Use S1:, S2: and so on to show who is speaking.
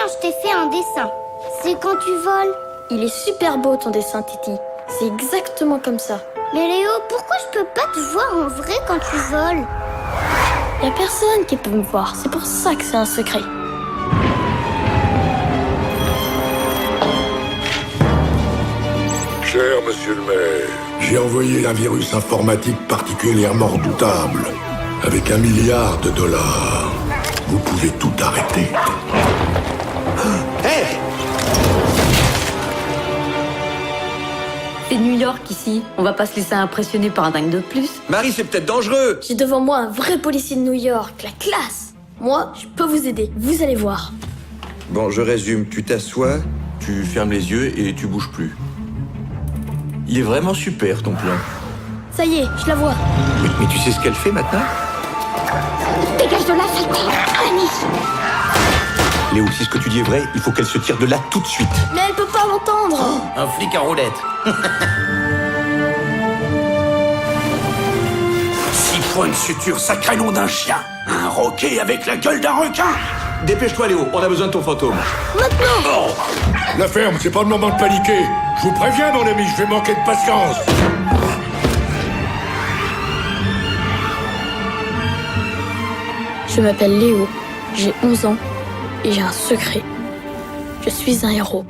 S1: je t'ai fait un dessin. C'est quand tu voles.
S2: Il est super beau ton dessin, Titi. C'est exactement comme ça.
S1: Mais Léo, pourquoi je peux pas te voir en vrai quand tu voles?
S2: Y a personne qui peut me voir, c'est pour ça que c'est un secret.
S3: Cher monsieur le maire, j'ai envoyé un virus informatique particulièrement redoutable. Avec $1 milliard, vous pouvez tout arrêter.
S4: Hé!
S5: C'est New York ici. On va pas se laisser impressionner par un dingue de plus.
S4: Marie, c'est peut-être dangereux.
S2: J'ai devant moi un vrai policier de New York, la classe. Moi, je peux vous aider, vous allez voir.
S4: Bon, je résume. Tu t'assois, tu fermes les yeux et tu bouges plus. Il est vraiment super, ton plan.
S2: Ça y est, je la vois.
S4: Mais tu sais ce qu'elle fait maintenant?
S1: Dégage de là, saleté. Annie.
S4: Léo, si ce que tu dis est vrai, il faut qu'elle se tire de là tout de suite.
S2: Mais elle peut pas l'entendre.
S6: Un flic en roulette.
S7: 6 points de suture, sacré nom d'un chien. Un roquet avec la gueule d'un requin.
S4: Dépêche-toi, Léo, on a besoin de ton fantôme.
S3: La ferme, c'est pas le moment de paniquer. Je vous préviens, mon ami, je vais manquer de patience.
S2: Je m'appelle Léo, j'ai 11 ans et j'ai un secret. Je suis un héros.